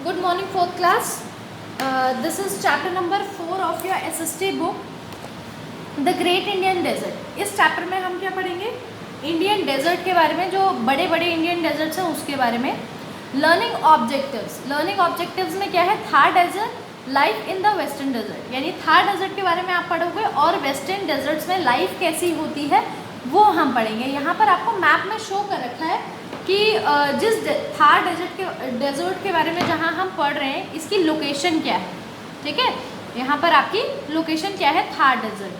Good morning, fourth class. This is chapter number 4 of your SST book, The Great Indian Desert. इस chapter में हम क्या पढ़ेंगे? Indian desert के बारे में, जो बड़े बड़े इंडियन डेजर्ट्स हैं उसके बारे में. लर्निंग ऑब्जेक्टिव्स में क्या है? Thar desert, life in the western desert, यानी थार डेजर्ट के बारे में आप पढ़ोगे और वेस्टर्न डेजर्ट्स में लाइफ कैसी होती है वो हम पढ़ेंगे. यहाँ पर आपको मैप में शो कर रखा है कि जिस थार डेजर्ट के बारे में जहाँ हम पढ़ रहे हैं इसकी लोकेशन क्या है. ठीक है, यहाँ पर आपकी लोकेशन क्या है? Thar desert.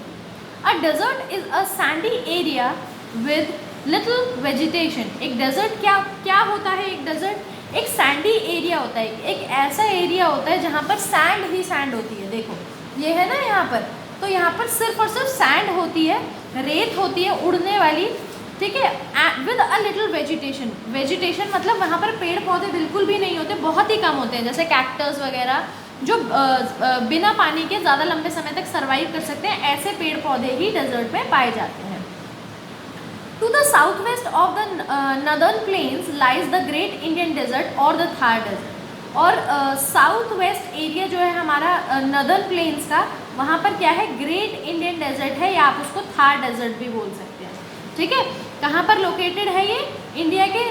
A desert is a sandy area with little vegetation. एक डेजर्ट क्या होता है? एक डेजर्ट एक सैंडी एरिया होता है, एक ऐसा एरिया होता है जहाँ पर सैंड ही सैंड होती है. देखो ये है ना यहाँ पर, तो यहाँ पर सिर्फ और सिर्फ सैंड होती है, रेत होती है उड़ने वाली. ठीक है, विद अ लिटिल वेजिटेशन मतलब वहाँ पर पेड़ पौधे बिल्कुल भी नहीं होते, बहुत ही कम होते हैं, जैसे कैक्टस वगैरह जो बिना पानी के ज़्यादा लंबे समय तक सर्वाइव कर सकते हैं. ऐसे पेड़ पौधे ही डेजर्ट में पाए जाते हैं. To the south west of the northern plains lies the great Indian desert और द थार डेजर्ट. और साउथ वेस्ट एरिया जो है हमारा नदर्न प्लेन्स का, वहाँ पर क्या है? ग्रेट इंडियन डेजर्ट है, या आप उसको थार डेजर्ट भी बोल सकते हैं. ठीक है, कहाँ पर लोकेटेड है ये? इंडिया के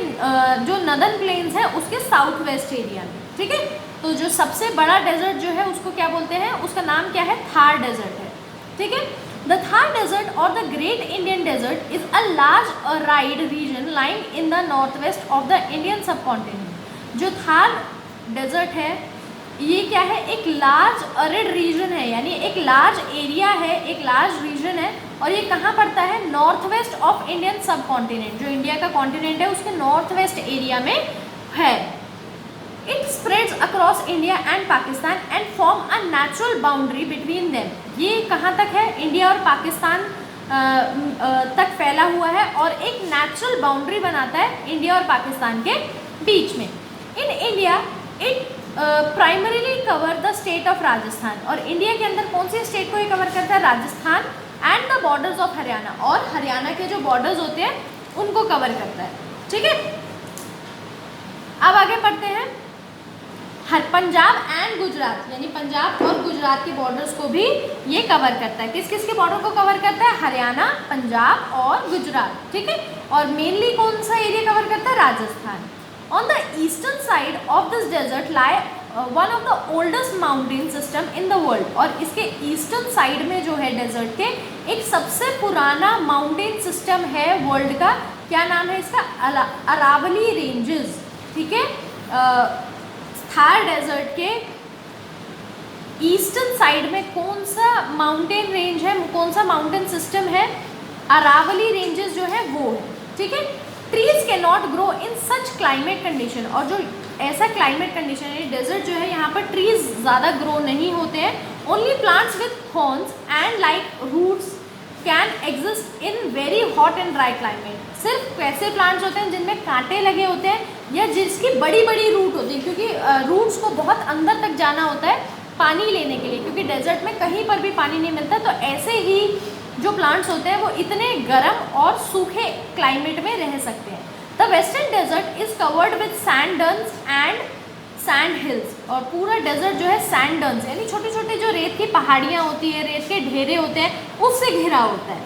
जो नदर्न प्लेन्स है उसके साउथ वेस्ट एरिया में. ठीक है, तो जो सबसे बड़ा डेजर्ट जो है उसको क्या बोलते हैं? उसका नाम क्या है? थार डेजर्ट है. ठीक है, द थार डेजर्ट और the great Indian desert is a large arid region lying in the north west of the Indian subcontinent. जो थार डेजर्ट है ये क्या है? एक लार्ज अरिड रीजन है, यानी एक लार्ज एरिया है, एक लार्ज रीजन है. और ये कहाँ पड़ता है? North west of Indian subcontinent. जो इंडिया का कॉन्टिनेंट है उसके नॉर्थ वेस्ट एरिया में है. It spreads across India and Pakistan and form a natural boundary between them. ये कहाँ तक है? इंडिया और पाकिस्तान तक फैला हुआ है और एक नेचुरल बाउंड्री बनाता है इंडिया और पाकिस्तान के बीच में. In India it primarily cover the state of Rajasthan. और इंडिया के अंदर कौन सी स्टेट को ये कवर करता है? Rajasthan and the borders of Haryana. और हरियाणा के जो बॉर्डर्स होते हैं उनको कवर करता है. ठीक है, अब आगे पढ़ते हैं. पंजाब एंड गुजरात, यानी पंजाब और गुजरात के बॉर्डर्स को भी ये कवर करता है. किस किस के बॉर्डर को कवर करता है? हरियाणा, पंजाब और गुजरात. ठीक है, और मेनली कौन सा एरिया कवर करता है? Rajasthan. On the eastern side of this desert lie one of the oldest mountain system in the world. और इसके ईस्टर्न साइड में जो है डेजर्ट के, एक सबसे पुराना माउंटेन सिस्टम है वर्ल्ड का. क्या नाम है इसका? अरावली रेंजेस. ठीक है, थार डेजर्ट के ईस्टर्न साइड में कौन सा माउंटेन रेंज है, कौन सा माउंटेन सिस्टम है? अरावली रेंजेस जो है वो है. ठीक है, trees can not grow in such climate condition. और जो ऐसा क्लाइमेट कंडीशन है, डेजर्ट जो है यहाँ पर ट्रीज ज़्यादा ग्रो नहीं होते हैं. Only plants with thorns and like roots can exist in very hot and dry climate. सिर्फ वैसे प्लांट्स होते हैं जिनमें कांटे लगे होते हैं या जिसकी बड़ी बड़ी रूट होती है, क्योंकि रूट्स को बहुत अंदर तक जाना होता है पानी लेने के लिए, क्योंकि डेजर्ट में कहीं पर भी पानी नहीं मिलता. तो ऐसे ही जो प्लांट्स होते हैं वो इतने गर्म और सूखे क्लाइमेट में रह सकते हैं. The western desert is covered with sand dunes and sand hills. और पूरा डेजर्ट जो है सैंड डन्स यानी छोटे छोटे जो रेत की पहाड़ियाँ होती है, रेत के ढेरे होते हैं, उससे घिरा होता है.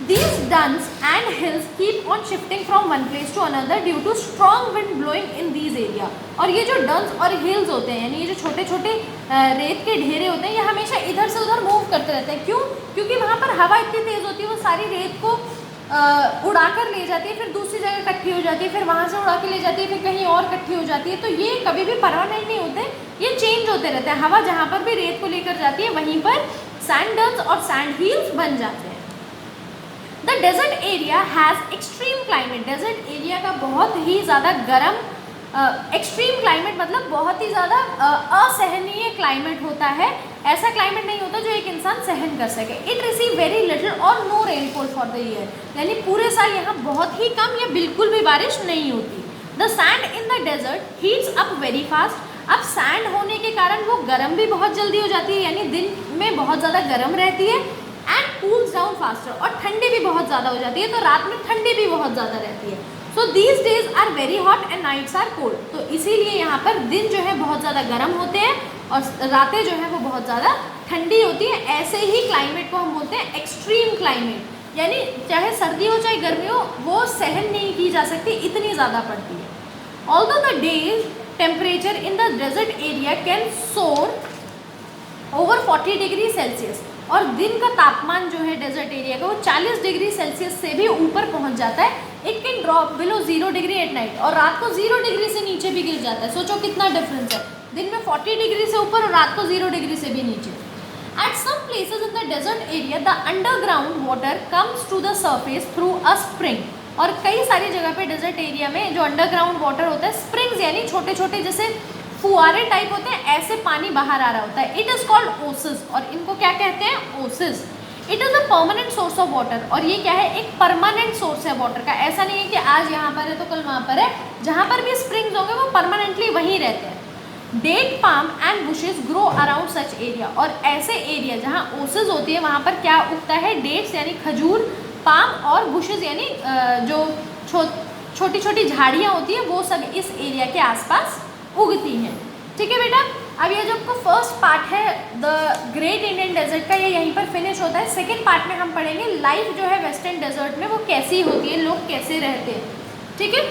These dunes and hills keep on shifting from one place to another due to strong wind blowing in these area. और ये जो dunes और hills होते हैं, यानी ये जो छोटे छोटे रेत के ढेरे होते हैं, ये हमेशा इधर से उधर मूव करते रहते हैं. क्यों? क्योंकि वहाँ पर हवा इतनी तेज़ होती है, वो सारी रेत को उड़ा कर ले जाती है, फिर दूसरी जगह इकट्ठी हो जाती है, फिर वहाँ से उड़ा के ले जाती है, फिर कहीं और इकट्ठी हो जाती है. तो ये कभी भी परमानेंट नहीं होते, ये चेंज होते रहते हैं. हवा जहाँ पर भी रेत को लेकर जाती है वहीं पर सैंड डन्स और सैंड हिल्स बन जाते हैं. The desert area has extreme climate. Desert area का बहुत ही ज़्यादा गर्म, एक्सट्रीम क्लाइमेट मतलब बहुत ही ज़्यादा असहनीय क्लाइमेट होता है. ऐसा क्लाइमेट नहीं होता जो एक इंसान सहन कर सके. It receive very little or no rainfall for the year. यानी पूरे साल यहाँ बहुत ही कम या बिल्कुल भी बारिश नहीं होती. The sand in the desert heats up very fast. अब सैंड होने के कारण वो गर्म भी बहुत जल्दी हो जाती है, यानी दिन में बहुत ज़्यादा गर्म रहती है. And cools down faster. और ठंडी भी बहुत ज़्यादा हो जाती है, तो रात में ठंडी भी बहुत ज़्यादा रहती है. So these days are very hot and nights are cold, तो इसीलिए यहाँ पर दिन जो है बहुत ज़्यादा गर्म होते हैं और रातें जो है वो बहुत ज़्यादा ठंडी होती है। ऐसे ही क्लाइमेट को हम बोलते हैं एक्सट्रीम क्लाइमेट, यानी चाहे सर्दी हो चाहे गर्मी हो वो सहन नहीं की जा सकती, इतनी ज़्यादा पड़ती है। Although the days temperature in the desert area can soar over 40 degree Celsius, और दिन का तापमान जो है डेजर्ट एरिया का वो 40 डिग्री सेल्सियस से भी ऊपर पहुंच जाता है। It can drop below 0 degree at night, और रात को 0 डिग्री से नीचे भी गिर जाता है। सोचो कितना डिफरेंस है, दिन में 40 डिग्री से ऊपर और रात को 0 डिग्री से भी नीचे। At some places in the desert area the underground water comes to the surface through a spring, और कई सारी जगह पे डेजर्ट एरिया में जो अंडरग्राउंड वाटर होता है, स्प्रिंग्स यानी छोटे छोटे जैसे फुआरे टाइप होते हैं, ऐसे पानी बाहर आ रहा होता है। इट इज़ कॉल्ड ओसिस, और इनको क्या कहते हैं, Oasis. It is a permanent source of water, और ये क्या है, एक परमानेंट सोर्स है वाटर का। ऐसा नहीं है कि आज यहाँ पर है तो कल वहाँ पर है, जहाँ पर भी स्प्रिंग्स होंगे वो परमानेंटली वहीं रहते हैं। Date palm and bushes grow around such area, और ऐसे एरिया जहाँ ओसिस होती है वहाँ पर क्या उगता है, डेट्स यानी खजूर, पाम और बुशेस यानी जो छोटी छोटी झाड़ियाँ होती हैं वो सब इस एरिया के आसपास उगती हैं। ठीक है बेटा, अब ये जो आपको फर्स्ट पार्ट है द ग्रेट इंडियन डेजर्ट का, ये यहीं पर फिनिश होता है। सेकेंड पार्ट में हम पढ़ेंगे लाइफ जो है वेस्टर्न डेजर्ट में वो कैसी होती है, लोग कैसे रहते हैं। ठीक है।